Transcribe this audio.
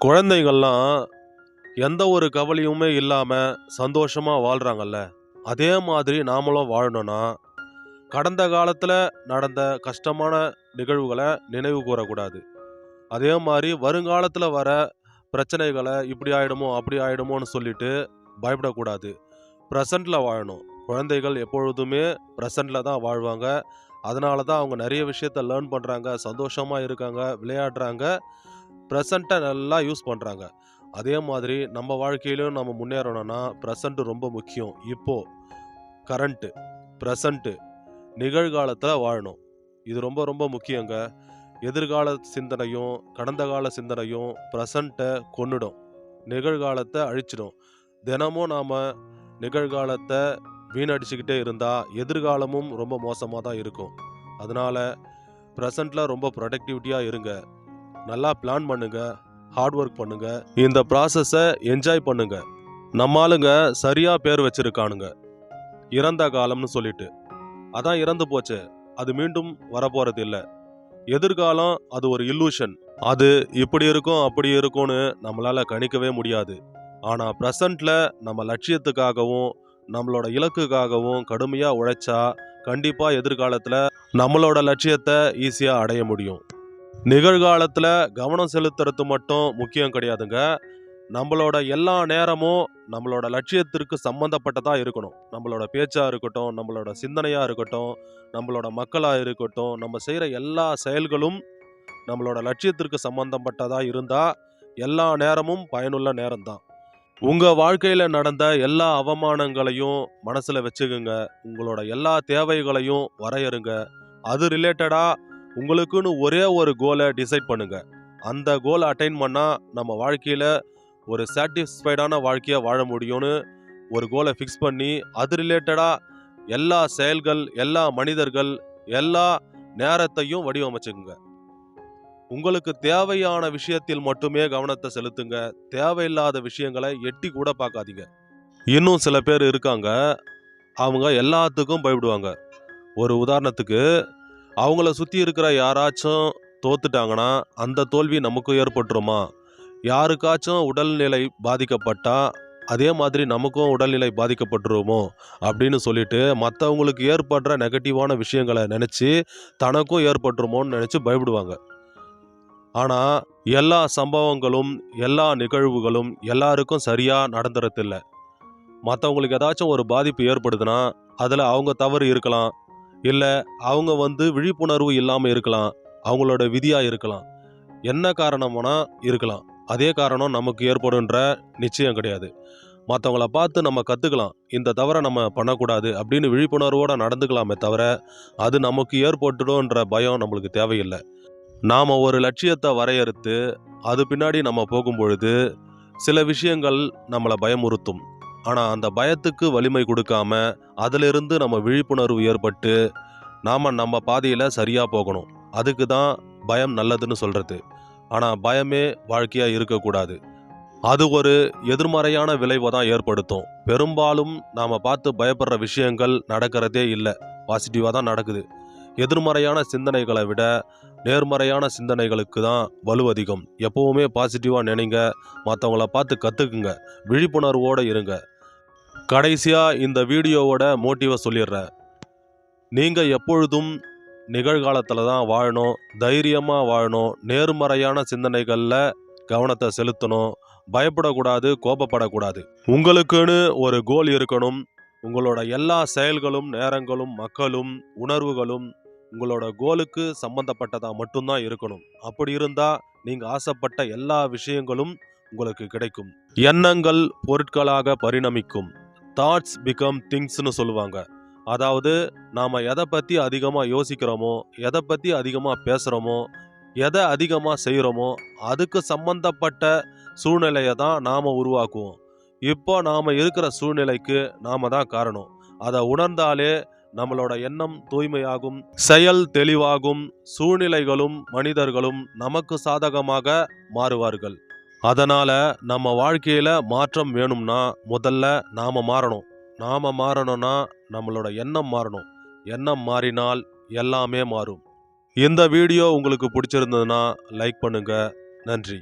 குழந்தைங்கள்லாம் எந்த ஒரு கவலையுமே இல்லாம சந்தோஷமா வாழ்றாங்கல்ல, அதே மாதிரி நாமளும் வாழணும்னா, கடந்த காலத்துல நடந்த கஷ்டமான நிகழ்வுகள நினைவு கூரக்கூடாது. அதே மாரி வருங்காலத்துல வர பிரச்சனைகள இப்படி ஆயிடுமோ, அப்படி ஆயிடுமோன்னு சொல்லிட்டு பயப்படக்கூடாது. பிரசன்ட்ல வாழணும். குழந்தைகள் எப்பொழுதுமே பிரசன்ட்ல தான் வாழ்வாங்க. அதனால தான் அவங்க நெறைய விஷயத்த லேர்ன் பண்றாங்க, சந்தோஷமா இருக்காங்க, விளையாடுறாங்க, பிரசன்ட்ட நல்லா யூஸ் பண்றாங்க. அதே மாதிரி நம்ம வாழ்க்கையிலும் நம்ம முன்னேறணும்னா, பிரசன்ட் ரொம்ப முக்கியம். இப்போ, கரண்ட், பிரசன்ட், நிகழ்காலத்துல வாழணும். இது ரொம்ப ரொம்ப முக்கியங்க. எதிர்கால சிந்தனையும், கடந்த கால சிந்தனையும் பிரசன்ட்ட கொன்னுடும். நிகழ்காலத்த அழிச்சிடும். தினமும் நாம நிகழ்காலத்த வீணடிச்சுக்கிட்டே இருந்தா, எதிர்காலமும் ரொம்ப மோசமா தான் இருக்கும். அதனால பிரசன்ட்ல ரொம்ப ப்ரொடக்டிவிட்டியா இருங்க. நல்லா பிளான் பண்ணுங்க. ஹார்ட் ஒர்க் பண்ணுங்க. இந்த ப்ராசஸ என்ஜாய் பண்ணுங்க. நம்ம ஆளுங்க சரியா பேர் வச்சிருக்கானுங்க. இறந்த காலம்னு சொல்லிட்டு. அதான் இறந்து போச்சே. அது மீண்டும் வரப்போறது இல்ல. எதிர்காலம் அது ஒரு இல்லூஷன். அது இப்படி இருக்கும், அப்படி இருக்கும்னு நம்மளால கணிக்கவே முடியாது. ஆனா பிரசன்ட்ல நம்ம லட்சியத்துக்காகவும், நம்மளோட இலக்குக்காகவும் கடுமையா உழைச்சா, கண்டிப்பா எதிர்காலத்துல நம்மளோட லட்சியத்த ஈஸியா அடைய முடியும். நிகழ்காலத்துல கவனம் செலுத்துறது மட்டும் முக்கியம் கிடையாதுங்க. நம்மளோட எல்லா நேரமும் நம்மளோட லட்சியத்திற்கு சம்பந்தப்பட்டதா இருக்கணும். நம்மளோட பேச்சா இருக்கட்டும், நம்மளோட சிந்தனையா இருக்கட்டும், நம்மளோட மக்களா இருக்கட்டும், நம்ம செய்யற எல்லா செயல்களும் நம்மளோட லட்சியத்திற்கு சம்பந்தப்பட்டதா இருந்தா, எல்லா நேரமும் பயனுள்ள நேரம்தான். உங்க வாழ்க்கையில நடந்த எல்லா அவமானங்களையும் மனசுல வச்சுக்குங்க. உங்களோட எல்லா தேவைகளையும் வரையறுங்க. அது ரிலேட்டடா உங்களுக்குன்னு ஒரே ஒரு கோலை டிசைட் பண்ணுங்க. அந்த கோலை அட்டைன் பண்ணா நம்ம வாழ்க்கையில ஒரு சாட்டிஸ்ஃபைடான வாழ்க்கையா வாழ முடியும்னு ஒரு கோலை ஃபிக்ஸ் பண்ணி, அது ரிலேட்டடா எல்லா செயல்கள், எல்லா மனிதர்கள், எல்லா நேரத்தையும் வடிவமைச்சுக்குங்க. உங்களுக்கு தேவையான விஷயத்தில் மட்டுமே கவனத்தை செலுத்துங்க. தேவையில்லாத விஷயங்களை எட்டி கூட பார்க்காதீங்க. இன்னும் சில பேர் இருக்காங்க, அவங்க எல்லாத்துக்கும் பயப்படுவாங்க. ஒரு உதாரணத்துக்கு, அவங்கள சுத்தி இருக்கிற யாராச்சும் தோத்துட்டாங்கன்னா, அந்த தோல்வி நமக்கும் ஏற்பட்டுருமா? யாருக்காச்சும் உடல்நிலை பாதிக்கப்பட்டா, அதே மாதிரி நமக்கும் உடல்நிலை பாதிக்கப்பட்டுருமோ? அப்படின்னு சொல்லிட்டு, மத்தவங்களுக்கு ஏற்படுற நெகட்டிவான விஷயங்கள நெனச்சு, தனக்கும் ஏற்பட்டுருமோன்னு நெனச்சு பயப்படுவாங்க. ஆனா, எல்லா சம்பவங்களும், எல்லா நிகழ்வுகளும் எல்லாருக்கும் சரியா நடந்துறதில்ல. மத்தவங்களுக்கு ஏதாச்சும் ஒரு பாதிப்பு ஏற்படுதுன்னா, அதுல அவங்க தவறு இருக்கலாம். இல்ல அவங்க விழிப்புணர்வு இல்லாம இருக்கலாம். அவங்களோட விதியா இருக்கலாம். என்ன காரணம்னா இருக்கலாம். அதே காரணம் நமக்கு ஏற்படுன்ற நிச்சயம் கிடையாது. மத்தவங்கள பார்த்து நம்ம கத்துக்கலாம். இந்த தவற நம்ம பண்ணக்கூடாது அப்படின்னு விழிப்புணர்வோட நடந்துக்கலாமே தவிர, அது நமக்கு ஏற்பட்டுடும்ன்ற பயம் நம்மளுக்கு தேவையில்ல. நாம ஒரு லட்சியத்த வரையறுத்து, அது பின்னாடி நம்ம போகும்பொழுது, சில விஷயங்கள் நம்மள பயமுறுத்தும். ஆனா அந்த பயத்துக்கு வலிமை கொடுக்காம, அதிலிருந்து நம்ம விழிப்புணர்வு ஏற்பட்டு, நாம நம்ம பாதையில சரியா போகணும். அதுக்கு தான் பயம் நல்லதுன்னு சொல்றது. ஆனா பயமே வாழ்க்கையா இருக்கக்கூடாது. அது ஒரு எதிர்மறையான விளைவை தான் ஏற்படுத்தும். பெரும்பாலும் நாம பார்த்து பயப்படுற விஷயங்கள் நடக்கிறதே இல்ல. பாசிட்டிவா தான் நடக்குது. எதிர்மறையான சிந்தனைகளை விட நேர்மறையான சிந்தனைகளுக்கு தான் வலு அதிகம். எப்பவுமே பாசிட்டிவா நினைங்க. மற்றவங்கள பார்த்து கத்துக்குங்க. விழிப்புணர்வோட இருங்க. கடைசியா இந்த வீடியோவோட மோட்டிவை சொல்லிடுறேன். நீங்க எப்பொழுதும் நிகழ்காலத்துல தான் வாழணும். தைரியமா வாழணும். நேர்மறையான சிந்தனைகள்ல கவனத்தை செலுத்தணும். பயப்படக்கூடாது, கோபப்படக்கூடாது. உங்களுக்குன்னு ஒரு கோல் இருக்கணும். உங்களோட எல்லா செயல்களும், நேரங்களும், மக்களும், உணர்வுகளும் உங்களோட கோலுக்கு சம்பந்தப்பட்டதா மட்டும்தான் இருக்கணும். அப்படி இருந்தா நீங்க ஆசைப்பட்ட எல்லா விஷயங்களும் உங்களுக்கு கிடைக்கும். எண்ணங்கள் பொருட்களாக பரிணமிக்கும். தாட்ஸ் பிகம் திங்ஸ்னு சொல்லுவாங்க. அதாவது நாம எதை பத்தி அதிகமா யோசிக்கிறோமோ, எதை பத்தி அதிகமா பேசுறோமோ, எதை அதிகமா செய்யறோமோ, அதுக்கு சம்பந்தப்பட்ட சூழ்நிலையை தான் நாம உருவாக்குவோம். இப்போ நாம இருக்கிற சூழ்நிலைக்கு நாம தான் காரணம். அதை உணர்ந்தாலே நம்மளோட எண்ணம் தூய்மையாகும், செயல் தெளிவாகும், சூழ்நிலைகளும் மனிதர்களும் நமக்கு சாதகமாக மாறுவார்கள். அதனால நம்ம வாழ்க்கையில மாற்றம் வேணும்னா முதல்ல நாம மாறணும். நாம மாறணும்னா நம்மளோட எண்ணம் மாறணும். எண்ணம் மாறினால் எல்லாமே மாறும். இந்த வீடியோ உங்களுக்கு பிடிச்சிருந்ததுன்னா லைக் பண்ணுங்க. நன்றி.